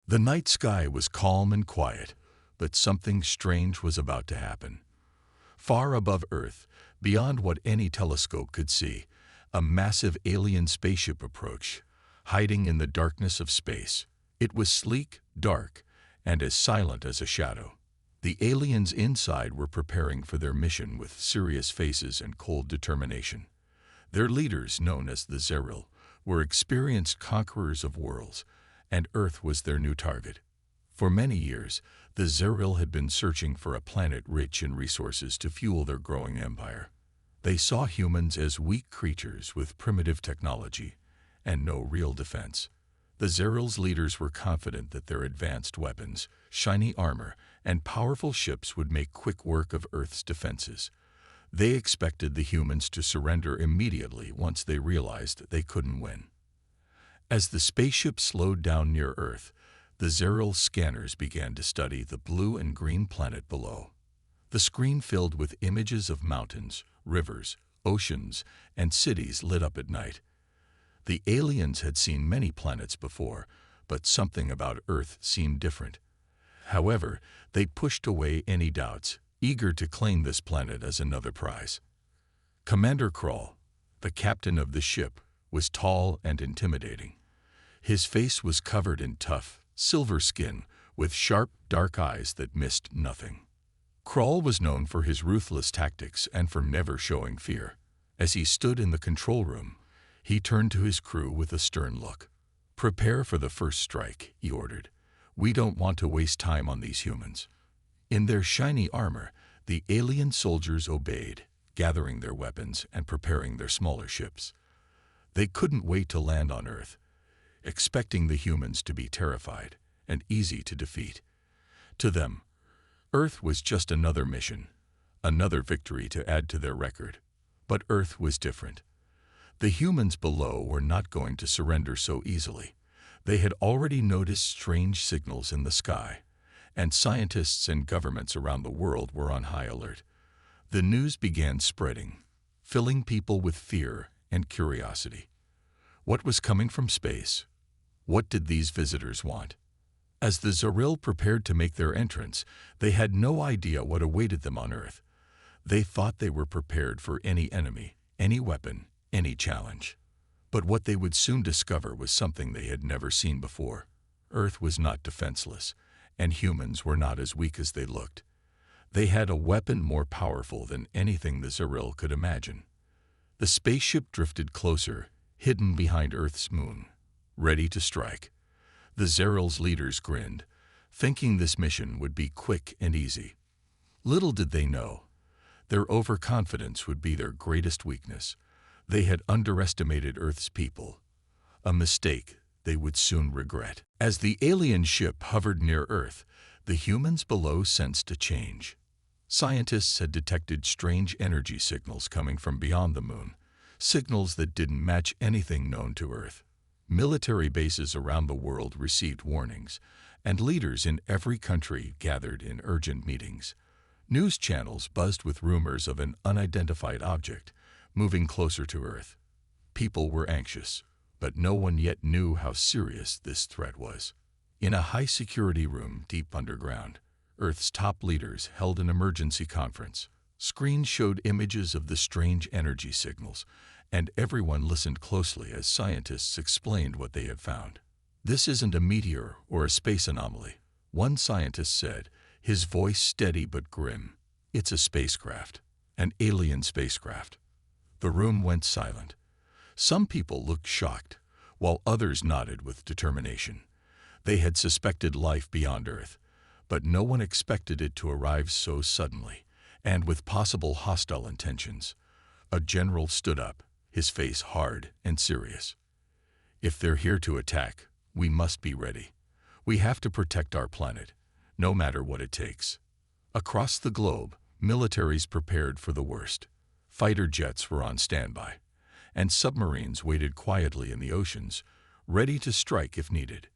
The night sky was calm and quiet, but something strange was about to happen. Far above Earth, beyond what any telescope could see, a massive alien spaceship approached, hiding in the darkness of space. It was sleek, dark, and as silent as a shadow. The aliens inside were preparing for their mission with serious faces and cold determination. Their leaders, known as the Zerel, were experienced conquerors of worlds, and Earth was their new target. For many years, the Zerel had been searching for a planet rich in resources to fuel their growing empire. They saw humans as weak creatures with primitive technology and no real defense. The Zerel's leaders were confident that their advanced weapons, shiny armor, and powerful ships would make quick work of Earth's defenses. They expected the humans to surrender immediately once they realized they couldn't win. As the spaceship slowed down near Earth, the Zerel scanners began to study the blue and green planet below. The screen filled with images of mountains, rivers, oceans, and cities lit up at night. The aliens had seen many planets before, but something about Earth seemed different. However, they pushed away any doubts, eager to claim this planet as another prize. Commander Krall, the captain of the ship, was tall and intimidating. His face was covered in tough, silver skin with sharp, dark eyes that missed nothing. Krall was known for his ruthless tactics and for never showing fear. As he stood in the control room, he turned to his crew with a stern look. "Prepare for the first strike," he ordered. "We don't want to waste time on these humans." In their shiny armor, the alien soldiers obeyed, gathering their weapons and preparing their smaller ships. They couldn't wait to land on Earth, expecting the humans to be terrified and easy to defeat. To them, Earth was just another mission, another victory to add to their record. But Earth was different. The humans below were not going to surrender so easily. They had already noticed strange signals in the sky, and scientists and governments around the world were on high alert. The news began spreading, filling people with fear and curiosity. What was coming from space? What did these visitors want? As the Zerel prepared to make their entrance, they had no idea what awaited them on Earth. They thought they were prepared for any enemy, any weapon, any challenge. But what they would soon discover was something they had never seen before. Earth was not defenseless, and humans were not as weak as they looked. They had a weapon more powerful than anything the Zerel could imagine. The spaceship drifted closer, hidden behind Earth's moon, ready to strike. The Zerel's leaders grinned, thinking this mission would be quick and easy. Little did they know, their overconfidence would be their greatest weakness. They had underestimated Earth's people, a mistake they would soon regret. As the alien ship hovered near Earth, the humans below sensed a change. Scientists had detected strange energy signals coming from beyond the moon, signals that didn't match anything known to Earth. Military bases around the world received warnings, and leaders in every country gathered in urgent meetings. News channels buzzed with rumors of an unidentified object moving closer to Earth. People were anxious, but no one yet knew how serious this threat was. In a high-security room deep underground, Earth's top leaders held an emergency conference. Screens showed images of the strange energy signals, and everyone listened closely as scientists explained what they had found. "This isn't a meteor or a space anomaly," one scientist said, his voice steady but grim. "It's a spacecraft, an alien spacecraft." The room went silent. Some people looked shocked, while others nodded with determination. They had suspected life beyond Earth, but no one expected it to arrive so suddenly, and with possible hostile intentions. A general stood up, his face hard and serious. "If they're here to attack, we must be ready. We have to protect our planet, no matter what it takes." Across the globe, militaries prepared for the worst. Fighter jets were on standby, and submarines waited quietly in the oceans, ready to strike if needed.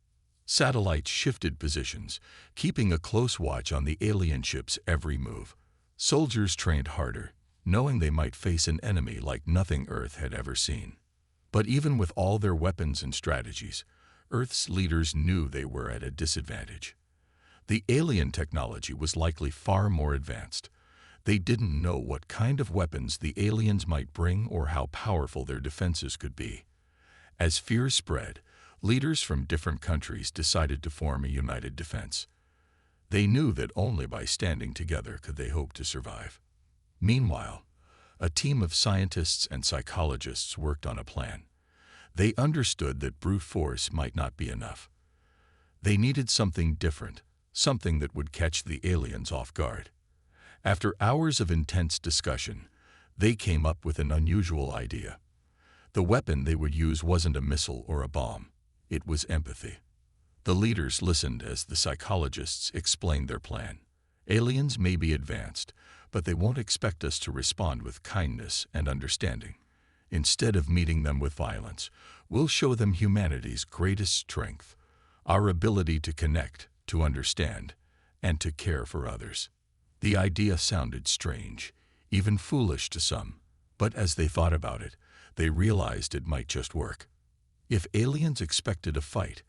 Satellites shifted positions, keeping a close watch on the alien ship's every move. Soldiers trained harder, knowing they might face an enemy like nothing Earth had ever seen. But even with all their weapons and strategies, Earth's leaders knew they were at a disadvantage. The alien technology was likely far more advanced. They didn't know what kind of weapons the aliens might bring or how powerful their defenses could be. As fears spread, leaders from different countries decided to form a united defense. They knew that only by standing together could they hope to survive. Meanwhile, a team of scientists and psychologists worked on a plan. They understood that brute force might not be enough. They needed something different, something that would catch the aliens off guard. After hours of intense discussion, they came up with an unusual idea. The weapon they would use wasn't a missile or a bomb. It was empathy. The leaders listened as the psychologists explained their plan. Aliens may be advanced, but they won't expect us to respond with kindness and understanding. Instead of meeting them with violence, we'll show them humanity's greatest strength, our ability to connect, to understand, and to care for others. The idea sounded strange, even foolish to some, but as they thought about it, they realized it might just work. If aliens expected a fight,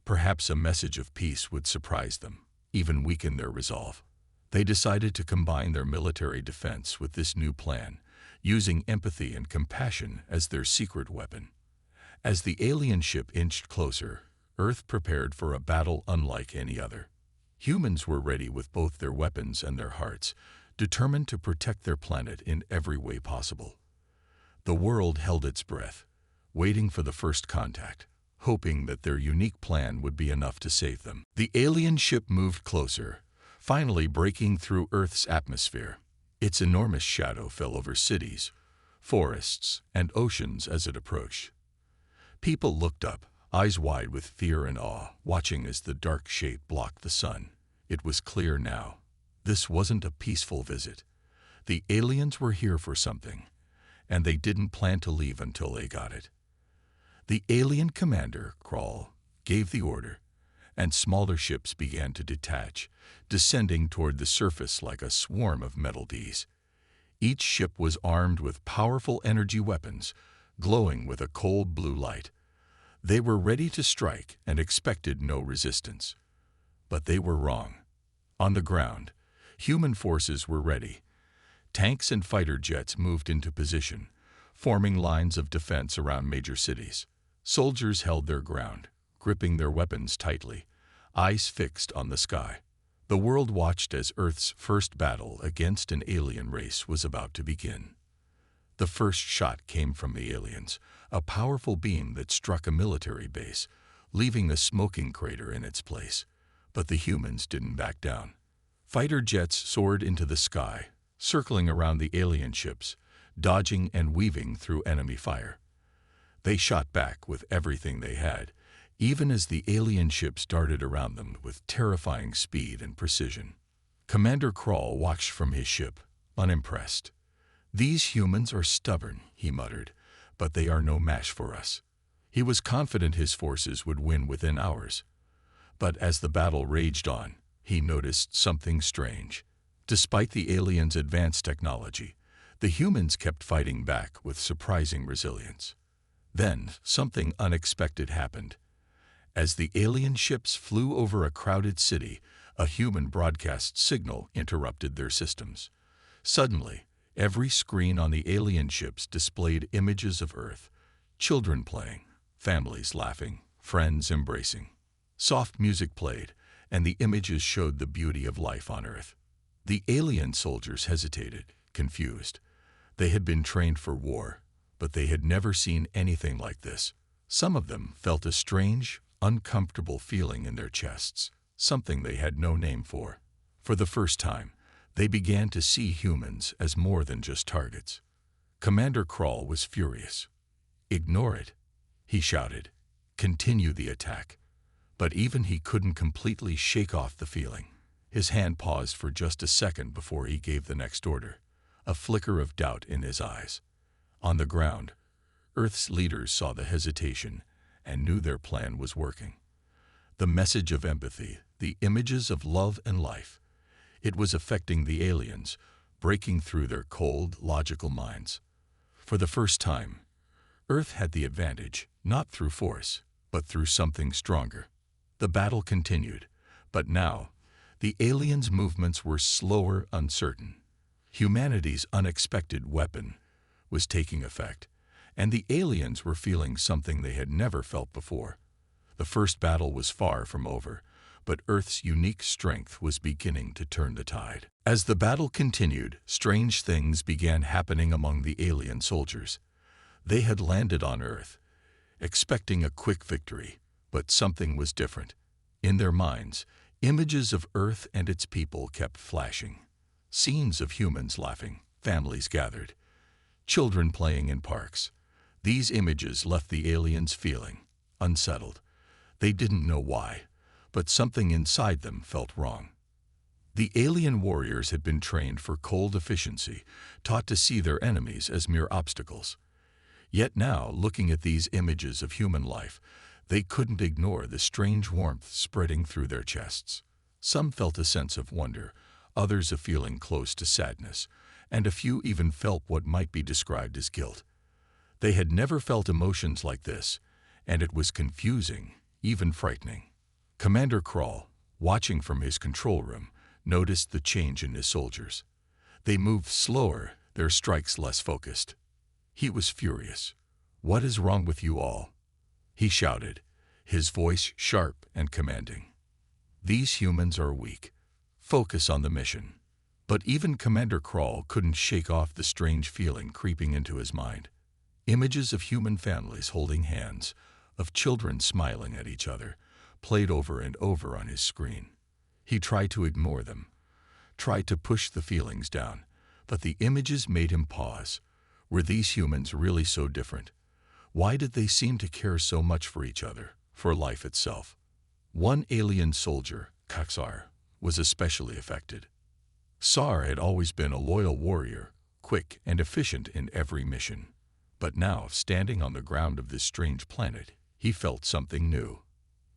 perhaps a message of peace would surprise them, even weaken their resolve. They decided to combine their military defense with this new plan, using empathy and compassion as their secret weapon. As the alien ship inched closer, Earth prepared for a battle unlike any other. Humans were ready with both their weapons and their hearts, determined to protect their planet in every way possible. The world held its breath, waiting for the first contact, hoping that their unique plan would be enough to save them. The alien ship moved closer, finally breaking through Earth's atmosphere. Its enormous shadow fell over cities, forests, and oceans as it approached. People looked up, eyes wide with fear and awe, watching as the dark shape blocked the sun. It was clear now. This wasn't a peaceful visit. The aliens were here for something, and they didn't plan to leave until they got it. The alien commander, Krall, gave the order, and smaller ships began to detach, descending toward the surface like a swarm of metal bees. Each ship was armed with powerful energy weapons, glowing with a cold blue light. They were ready to strike and expected no resistance. But they were wrong. On the ground, human forces were ready. Tanks and fighter jets moved into position, forming lines of defense around major cities. Soldiers held their ground, gripping their weapons tightly, eyes fixed on the sky. The world watched as Earth's first battle against an alien race was about to begin. The first shot came from the aliens, a powerful beam that struck a military base, leaving a smoking crater in its place. But the humans didn't back down. Fighter jets soared into the sky, circling around the alien ships, dodging and weaving through enemy fire. They shot back with everything they had, even as the alien ships darted around them with terrifying speed and precision. Commander Krall watched from his ship, unimpressed. "These humans are stubborn," he muttered, "but they are no match for us." He was confident his forces would win within hours. But as the battle raged on, he noticed something strange. Despite the aliens' advanced technology, the humans kept fighting back with surprising resilience. Then, something unexpected happened. As the alien ships flew over a crowded city, a human broadcast signal interrupted their systems. Suddenly, every screen on the alien ships displayed images of Earth, children playing, families laughing, friends embracing. Soft music played, and the images showed the beauty of life on Earth. The alien soldiers hesitated, confused. They had been trained for war, but they had never seen anything like this. Some of them felt a strange, uncomfortable feeling in their chests, something they had no name for. For the first time, they began to see humans as more than just targets. Commander Krall was furious. "Ignore it," he shouted. "Continue the attack." But even he couldn't completely shake off the feeling. His hand paused for just a second before he gave the next order, a flicker of doubt in his eyes. On the ground, Earth's leaders saw the hesitation and knew their plan was working. The message of empathy, the images of love and life, it was affecting the aliens, breaking through their cold, logical minds. For the first time, Earth had the advantage, not through force, but through something stronger. The battle continued, but now, the aliens' movements were slower, uncertain. Humanity's unexpected weapon was taking effect, and the aliens were feeling something they had never felt before. The first battle was far from over, but Earth's unique strength was beginning to turn the tide. As the battle continued, strange things began happening among the alien soldiers. They had landed on Earth, expecting a quick victory, but something was different. In their minds, images of Earth and its people kept flashing. Scenes of humans laughing, families gathered, children playing in parks. These images left the aliens feeling unsettled. They didn't know why, but something inside them felt wrong. The alien warriors had been trained for cold efficiency, taught to see their enemies as mere obstacles. Yet now, looking at these images of human life, they couldn't ignore the strange warmth spreading through their chests. Some felt a sense of wonder, others a feeling close to sadness, and a few even felt what might be described as guilt. They had never felt emotions like this, and it was confusing, even frightening. Commander Krall, watching from his control room, noticed the change in his soldiers. They moved slower, their strikes less focused. He was furious. "What is wrong with you all?" he shouted, his voice sharp and commanding. "These humans are weak. Focus on the mission." But even Commander Krall couldn't shake off the strange feeling creeping into his mind. Images of human families holding hands, of children smiling at each other, played over and over on his screen. He tried to ignore them, tried to push the feelings down, but the images made him pause. Were these humans really so different? Why did they seem to care so much for each other, for life itself? One alien soldier, Kaxar, was especially affected. Sar had always been a loyal warrior, quick and efficient in every mission. But now, standing on the ground of this strange planet, he felt something new.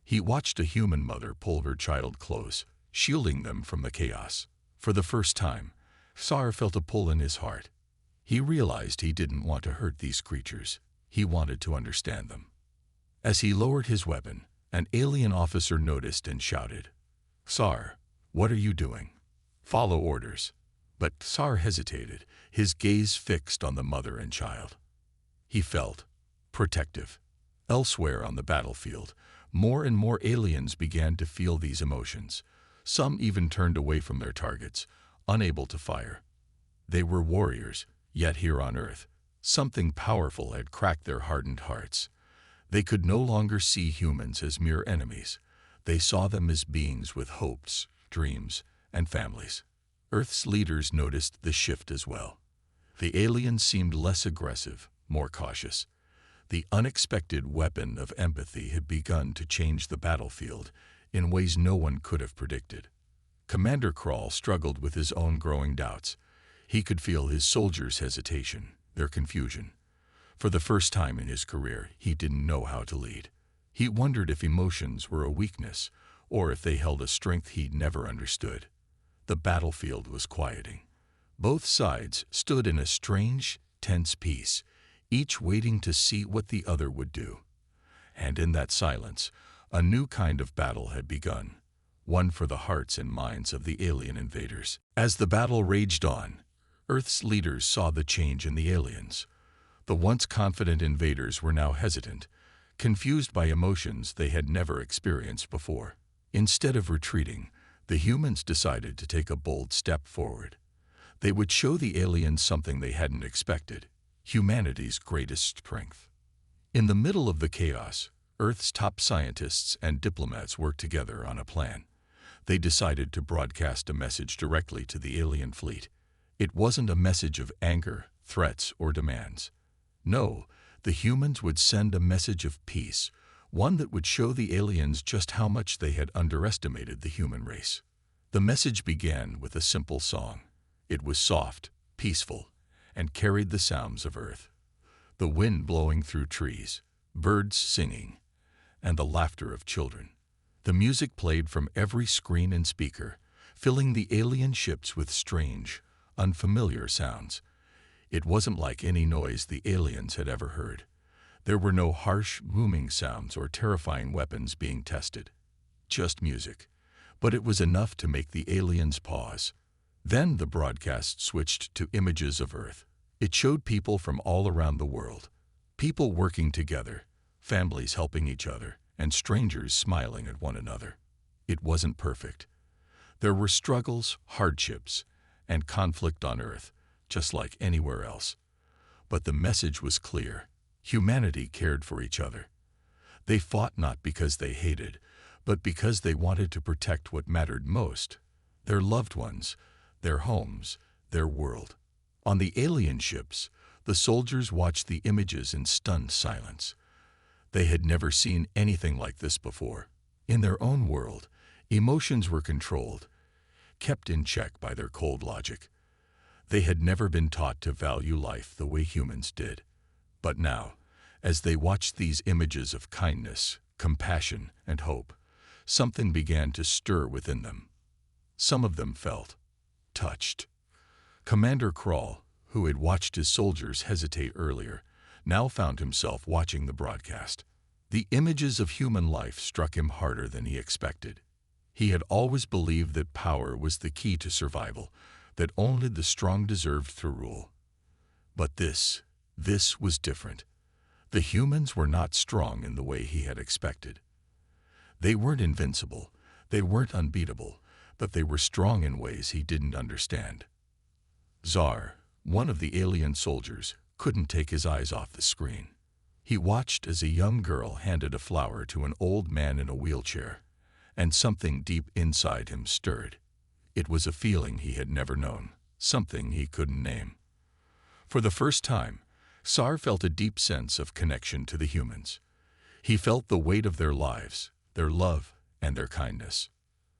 He watched a human mother pull her child close, shielding them from the chaos. For the first time, Sar felt a pull in his heart. He realized he didn't want to hurt these creatures. He wanted to understand them. As he lowered his weapon, an alien officer noticed and shouted, "Sar, what are you doing? Follow orders." But Sar hesitated, his gaze fixed on the mother and child. He felt protective. Elsewhere on the battlefield, more and more aliens began to feel these emotions. Some even turned away from their targets, unable to fire. They were warriors, yet here on Earth, something powerful had cracked their hardened hearts. They could no longer see humans as mere enemies. They saw them as beings with hopes, dreams, and families. Earth's leaders noticed the shift as well. The aliens seemed less aggressive, more cautious. The unexpected weapon of empathy had begun to change the battlefield in ways no one could have predicted. Commander Krall struggled with his own growing doubts. He could feel his soldiers' hesitation, their confusion. For the first time in his career, he didn't know how to lead. He wondered if emotions were a weakness, or if they held a strength he'd never understood. The battlefield was quieting. Both sides stood in a strange, tense peace, each waiting to see what the other would do. And in that silence, a new kind of battle had begun, one for the hearts and minds of the alien invaders. As the battle raged on, Earth's leaders saw the change in the aliens. The once confident invaders were now hesitant, confused by emotions they had never experienced before. Instead of retreating, the humans decided to take a bold step forward. They would show the aliens something they hadn't expected: humanity's greatest strength. In the middle of the chaos, Earth's top scientists and diplomats worked together on a plan. They decided to broadcast a message directly to the alien fleet. It wasn't a message of anger, threats, or demands. No, the humans would send a message of peace, one that would show the aliens just how much they had underestimated the human race. The message began with a simple song. It was soft, peaceful, and carried the sounds of Earth. The wind blowing through trees, birds singing, and the laughter of children. The music played from every screen and speaker, filling the alien ships with strange, unfamiliar sounds. It wasn't like any noise the aliens had ever heard. There were no harsh, booming sounds or terrifying weapons being tested. Just music. But it was enough to make the aliens pause. Then the broadcast switched to images of Earth. It showed people from all around the world. People working together, families helping each other, and strangers smiling at one another. It wasn't perfect. There were struggles, hardships, and conflict on Earth, just like anywhere else. But the message was clear. Humanity cared for each other. They fought not because they hated, but because they wanted to protect what mattered most: their loved ones, their homes, their world. On the alien ships, the soldiers watched the images in stunned silence. They had never seen anything like this before. In their own world, emotions were controlled, kept in check by their cold logic. They had never been taught to value life the way humans did. But now, as they watched these images of kindness, compassion, and hope, something began to stir within them. Some of them felt touched. Commander Krall, who had watched his soldiers hesitate earlier, now found himself watching the broadcast. The images of human life struck him harder than he expected. He had always believed that power was the key to survival, that only the strong deserved to rule. But this was different. The humans were not strong in the way he had expected. They weren't invincible, they weren't unbeatable, but they were strong in ways he didn't understand. Zar, one of the alien soldiers, couldn't take his eyes off the screen. He watched as a young girl handed a flower to an old man in a wheelchair, and something deep inside him stirred. It was a feeling he had never known, something he couldn't name. For the first time, Zar felt a deep sense of connection to the humans. He felt the weight of their lives, their love, and their kindness.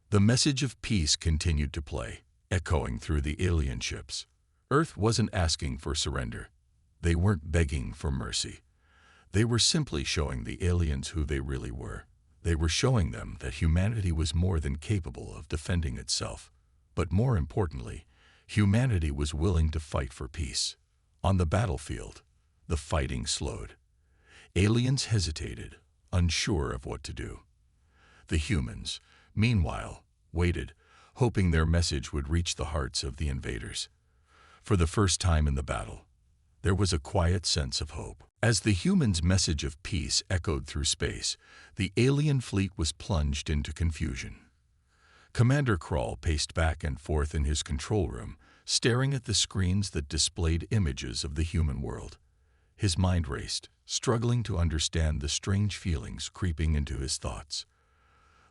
The message of peace continued to play, echoing through the alien ships. Earth wasn't asking for surrender. They weren't begging for mercy. They were simply showing the aliens who they really were. They were showing them that humanity was more than capable of defending itself. But more importantly, humanity was willing to fight for peace. On the battlefield, the fighting slowed. Aliens hesitated, unsure of what to do. The humans, meanwhile, waited, hoping their message would reach the hearts of the invaders. For the first time in the battle, there was a quiet sense of hope. As the humans' message of peace echoed through space, the alien fleet was plunged into confusion. Commander Krall paced back and forth in his control room, staring at the screens that displayed images of the human world. His mind raced, struggling to understand the strange feelings creeping into his thoughts.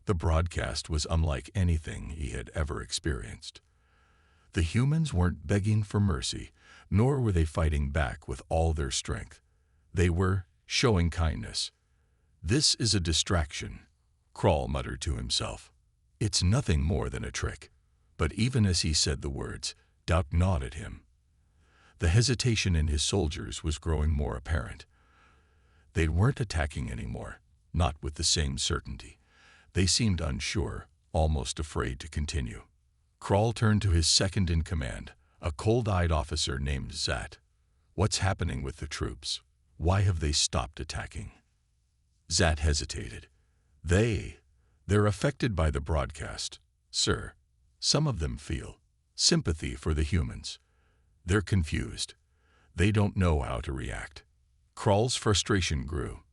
The broadcast was unlike anything he had ever experienced. The humans weren't begging for mercy, nor were they fighting back with all their strength. They were showing kindness. "This is a distraction," Krall muttered to himself. "It's nothing more than a trick." But even as he said the words, doubt gnawed at him. The hesitation in his soldiers was growing more apparent. They weren't attacking anymore, not with the same certainty. They seemed unsure, almost afraid to continue. Krall turned to his second-in-command, a cold-eyed officer named Zat. "What's happening with the troops? Why have they stopped attacking?" Zat hesitated. They're affected by the broadcast, sir. Some of them feel sympathy for the humans. They're confused. They don't know how to react. Krall's frustration grew.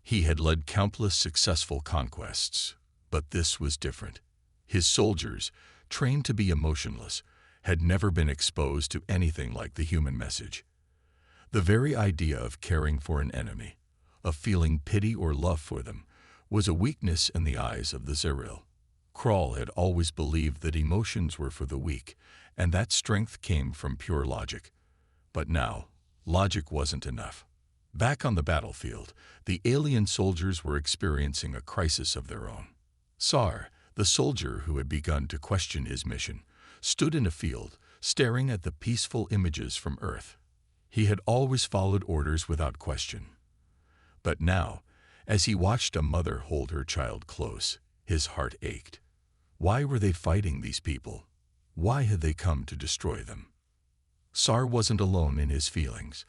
He had led countless successful conquests, but this was different. His soldiers, trained to be emotionless, had never been exposed to anything like the human message. The very idea of caring for an enemy, of feeling pity or love for them, was a weakness in the eyes of the Zerel. Krall had always believed that emotions were for the weak, and that strength came from pure logic. But now, logic wasn't enough. Back on the battlefield, the alien soldiers were experiencing a crisis of their own. Zar, the soldier who had begun to question his mission, stood in a field, staring at the peaceful images from Earth. He had always followed orders without question. But now, as he watched a mother hold her child close, his heart ached. Why were they fighting these people? Why had they come to destroy them? Zar wasn't alone in his feelings.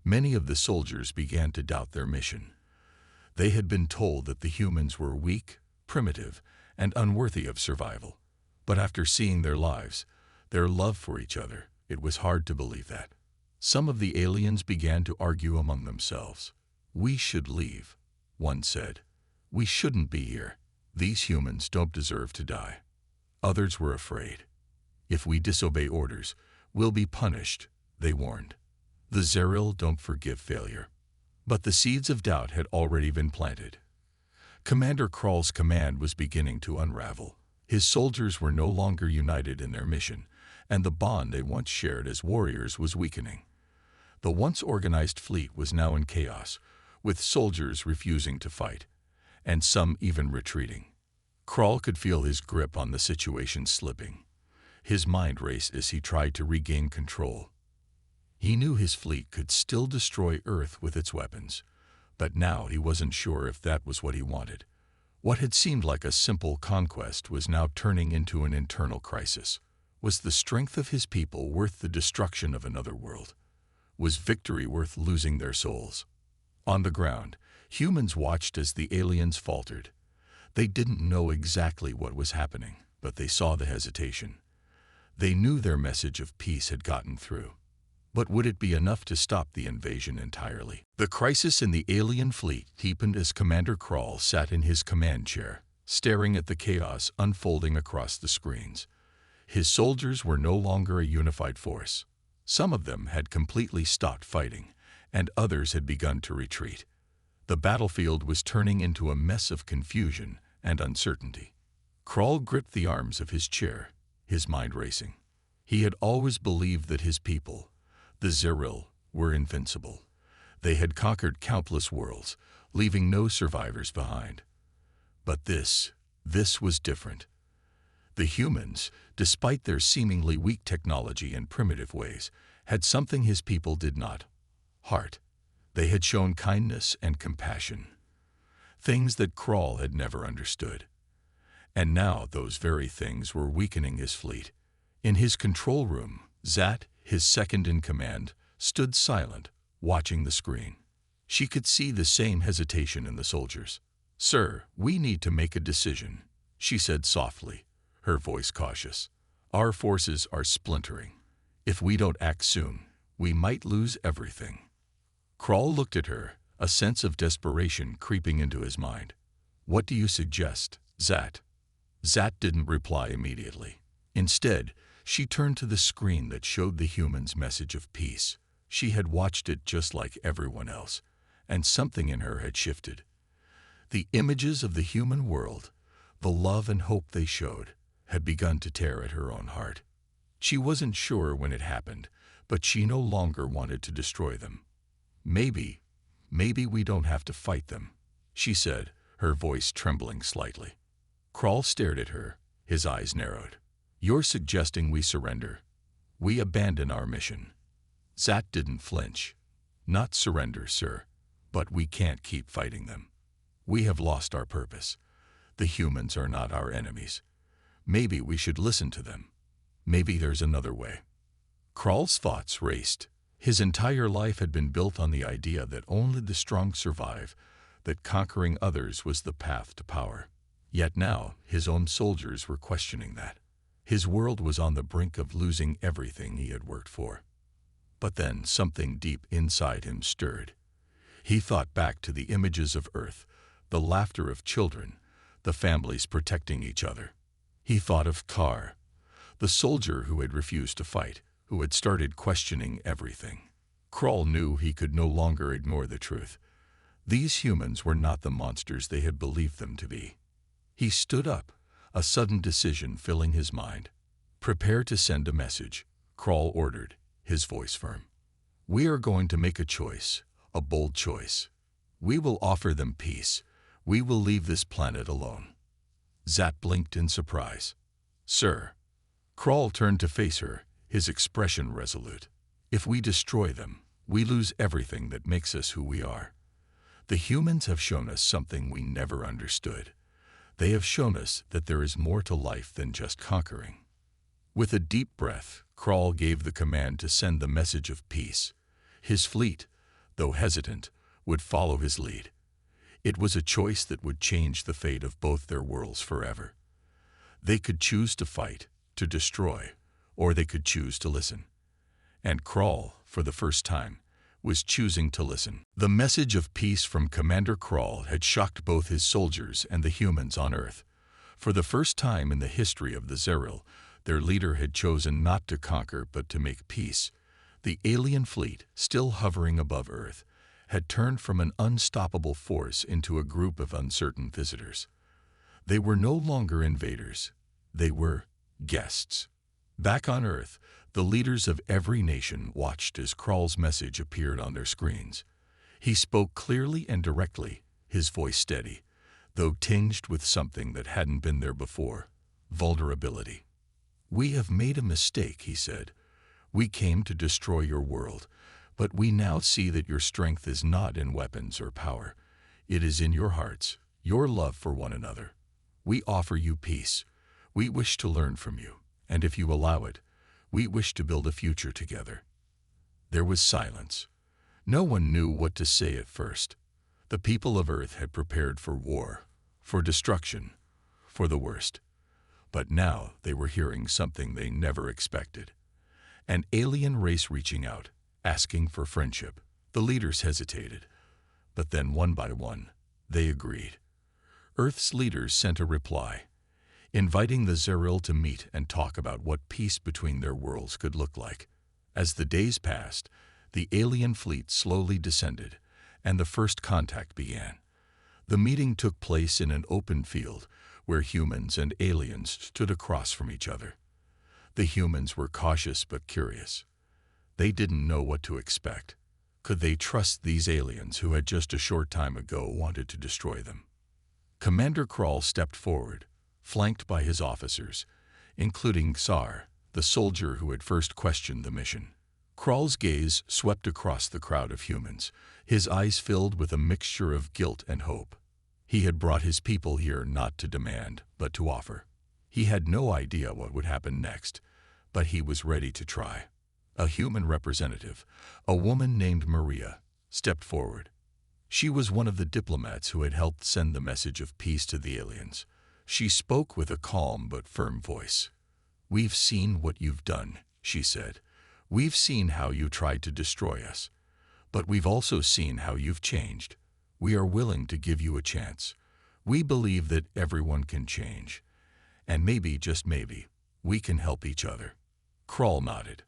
Many of the soldiers began to doubt their mission. They had been told that the humans were weak, primitive, and unworthy of survival. But after seeing their lives, their love for each other, it was hard to believe that. Some of the aliens began to argue among themselves. "We should leave," one said. "We shouldn't be here. These humans don't deserve to die." Others were afraid. "If we disobey orders, we'll be punished," they warned. The Zerel don't forgive failure. But the seeds of doubt had already been planted. Commander Krall's command was beginning to unravel. His soldiers were no longer united in their mission, and the bond they once shared as warriors was weakening. The once organized fleet was now in chaos, with soldiers refusing to fight, and some even retreating. Krall could feel his grip on the situation slipping. His mind raced as he tried to regain control. He knew his fleet could still destroy Earth with its weapons, but now he wasn't sure if that was what he wanted. What had seemed like a simple conquest was now turning into an internal crisis. Was the strength of his people worth the destruction of another world? Was victory worth losing their souls? On the ground, humans watched as the aliens faltered. They didn't know exactly what was happening, but they saw the hesitation. They knew their message of peace had gotten through. But would it be enough to stop the invasion entirely? The crisis in the alien fleet deepened as Commander Krall sat in his command chair, staring at the chaos unfolding across the screens. His soldiers were no longer a unified force. Some of them had completely stopped fighting, and others had begun to retreat. The battlefield was turning into a mess of confusion and uncertainty. Krall gripped the arms of his chair, his mind racing. He had always believed that his people, the Zerel, were invincible. They had conquered countless worlds, leaving no survivors behind. But this was different. The humans, despite their seemingly weak technology and primitive ways, had something his people did not: heart. They had shown kindness and compassion, things that Krall had never understood. And now those very things were weakening his fleet. In his control room, Zat, his second-in-command, stood silent, watching the screen. She could see the same hesitation in the soldiers. "Sir, we need to make a decision," she said softly, her voice cautious. "Our forces are splintering. If we don't act soon, we might lose everything." Krall looked at her, a sense of desperation creeping into his mind. "What do you suggest, Zat?" Zat didn't reply immediately. Instead, she turned to the screen that showed the humans' message of peace. She had watched it just like everyone else, and something in her had shifted. The images of the human world, the love and hope they showed, had begun to tear at her own heart. She wasn't sure when it happened, but she no longer wanted to destroy them. Maybe we don't have to fight them," she said, her voice trembling slightly. Krall stared at her, his eyes narrowed. "You're suggesting we surrender? We abandon our mission?" Zat didn't flinch. "Not surrender, sir, but we can't keep fighting them. We have lost our purpose. The humans are not our enemies. Maybe we should listen to them. Maybe there's another way." Krall's thoughts raced. His entire life had been built on the idea that only the strong survive, that conquering others was the path to power. Yet now, his own soldiers were questioning that. His world was on the brink of losing everything he had worked for. But then something deep inside him stirred. He thought back to the images of Earth, the laughter of children, the families protecting each other. He thought of Tar, the soldier who had refused to fight, who had started questioning everything. Krall knew he could no longer ignore the truth. These humans were not the monsters they had believed them to be. He stood up, a sudden decision filling his mind. "Prepare to send a message," Krall ordered, his voice firm. "We are going to make a choice, a bold choice. We will offer them peace. We will leave this planet alone." Zat blinked in surprise. "Sir." Krall turned to face her, his expression resolute. "If we destroy them, we lose everything that makes us who we are. The humans have shown us something we never understood. They have shown us that there is more to life than just conquering." With a deep breath, Krall gave the command to send the message of peace. His fleet, though hesitant, would follow his lead. It was a choice that would change the fate of both their worlds forever. They could choose to fight, to destroy, or they could choose to listen. And Krall, for the first time, was choosing to listen. The message of peace from Commander Krall had shocked both his soldiers and the humans on Earth. For the first time in the history of the Zerel, their leader had chosen not to conquer but to make peace. The alien fleet, still hovering above Earth, had turned from an unstoppable force into a group of uncertain visitors. They were no longer invaders. They were guests. Back on Earth, the leaders of every nation watched as Krall's message appeared on their screens. He spoke clearly and directly, his voice steady, though tinged with something that hadn't been there before: vulnerability. "We have made a mistake," he said. "We came to destroy your world, but we now see that your strength is not in weapons or power. It is in your hearts, your love for one another. We offer you peace. We wish to learn from you, and if you allow it, we wish to build a future together." There was silence. No one knew what to say at first. The people of Earth had prepared for war, for destruction, for the worst. But now they were hearing something they never expected. An alien race reaching out, asking for friendship. The leaders hesitated. But then, one by one, they agreed. Earth's leaders sent a reply, inviting the Zerel to meet and talk about what peace between their worlds could look like. As the days passed, the alien fleet slowly descended, and the first contact began. The meeting took place in an open field where humans and aliens stood across from each other. The humans were cautious but curious. They didn't know what to expect. Could they trust these aliens who had just a short time ago wanted to destroy them? Commander Krall stepped forward, flanked by his officers, including Zerel, the soldier who had first questioned the mission. Krall's gaze swept across the crowd of humans, his eyes filled with a mixture of guilt and hope. He had brought his people here not to demand, but to offer. He had no idea what would happen next, but he was ready to try. A human representative, a woman named Maria, stepped forward. She was one of the diplomats who had helped send the message of peace to the aliens. She spoke with a calm but firm voice. "We've seen what you've done," she said. "We've seen how you tried to destroy us. But we've also seen how you've changed. We are willing to give you a chance. We believe that everyone can change. And maybe, just maybe, we can help each other." Krall nodded.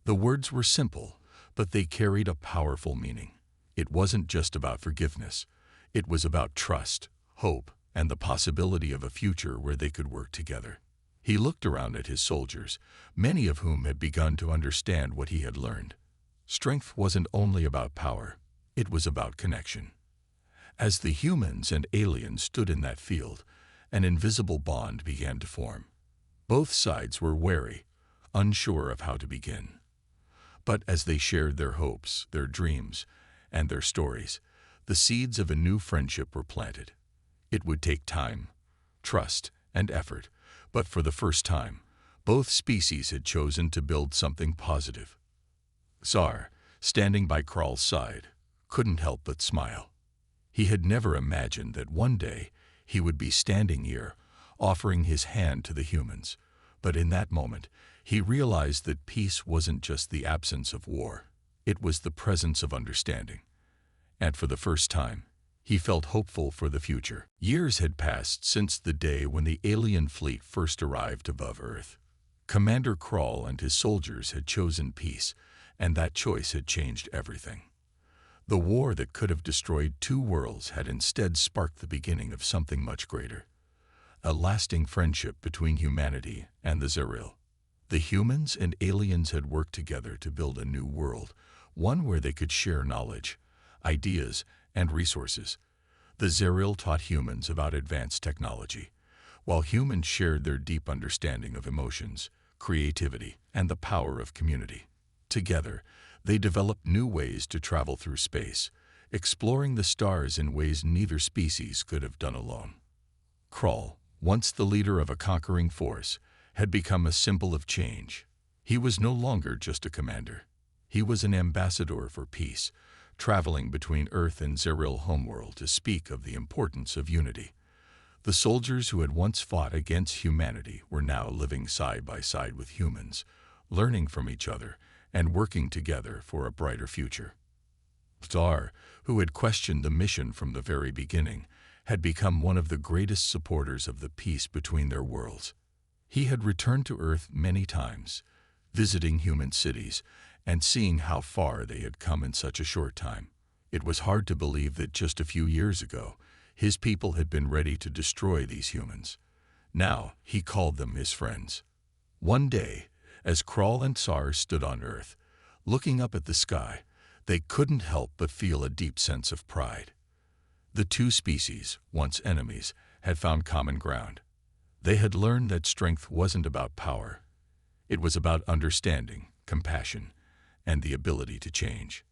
The words were simple, but they carried a powerful meaning. It wasn't just about forgiveness. It was about trust, hope, and the possibility of a future where they could work together. He looked around at his soldiers, many of whom had begun to understand what he had learned. Strength wasn't only about power, it was about connection. As the humans and aliens stood in that field, an invisible bond began to form. Both sides were wary, unsure of how to begin. But as they shared their hopes, their dreams, and their stories, the seeds of a new friendship were planted. It would take time, trust, and effort, but for the first time, both species had chosen to build something positive. Zerel, standing by Krall's side, couldn't help but smile. He had never imagined that one day he would be standing here, offering his hand to the humans. But in that moment, he realized that peace wasn't just the absence of war. It was the presence of understanding. And for the first time, he felt hopeful for the future. Years had passed since the day when the alien fleet first arrived above Earth. Commander Krall and his soldiers had chosen peace, and that choice had changed everything. The war that could have destroyed two worlds had instead sparked the beginning of something much greater. A lasting friendship between humanity and the Zerel. The humans and aliens had worked together to build a new world, one where they could share knowledge, ideas, and resources. The Zerel taught humans about advanced technology, while humans shared their deep understanding of emotions, creativity, and the power of community. Together, they developed new ways to travel through space, exploring the stars in ways neither species could have done alone. Krall, once the leader of a conquering force, had become a symbol of change. He was no longer just a commander. He was an ambassador for peace, traveling between Earth and Zerel homeworld to speak of the importance of unity. The soldiers who had once fought against humanity were now living side by side with humans, learning from each other and working together for a brighter future. Zar, who had questioned the mission from the very beginning, had become one of the greatest supporters of the peace between their worlds. He had returned to Earth many times, visiting human cities and seeing how far they had come in such a short time. It was hard to believe that just a few years ago, his people had been ready to destroy these humans. Now he called them his friends. One day, as Krall and Zar stood on Earth, looking up at the sky, they couldn't help but feel a deep sense of pride. The two species, once enemies, had found common ground. They had learned that strength wasn't about power. It was about understanding, compassion, and the ability to change.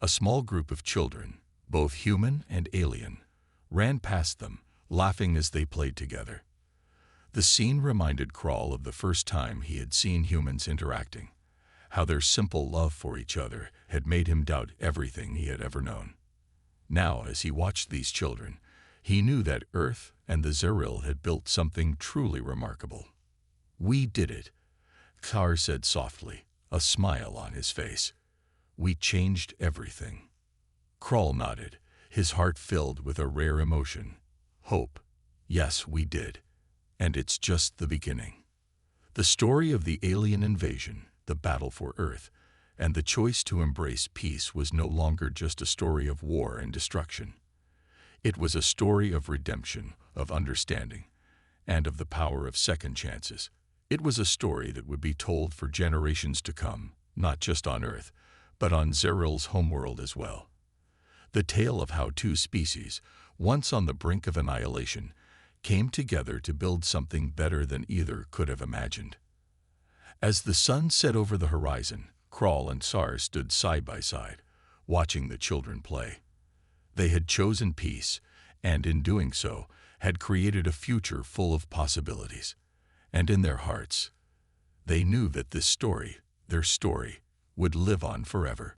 A small group of children, both human and alien, ran past them, laughing as they played together. The scene reminded Krall of the first time he had seen humans interacting, how their simple love for each other had made him doubt everything he had ever known. Now, as he watched these children, he knew that Earth and the Zerel had built something truly remarkable. "We did it," Zar said softly, a smile on his face. "We changed everything." Krall nodded, his heart filled with a rare emotion. Hope. Yes, we did. And it's just the beginning. The story of the alien invasion, the battle for Earth, and the choice to embrace peace was no longer just a story of war and destruction. It was a story of redemption, of understanding, and of the power of second chances. It was a story that would be told for generations to come, not just on Earth, but on Zerel's homeworld as well. The tale of how two species, once on the brink of annihilation, came together to build something better than either could have imagined. As the sun set over the horizon, Krall and Zar stood side by side, watching the children play. They had chosen peace, and in doing so, had created a future full of possibilities. And in their hearts, they knew that this story, their story, would live on forever.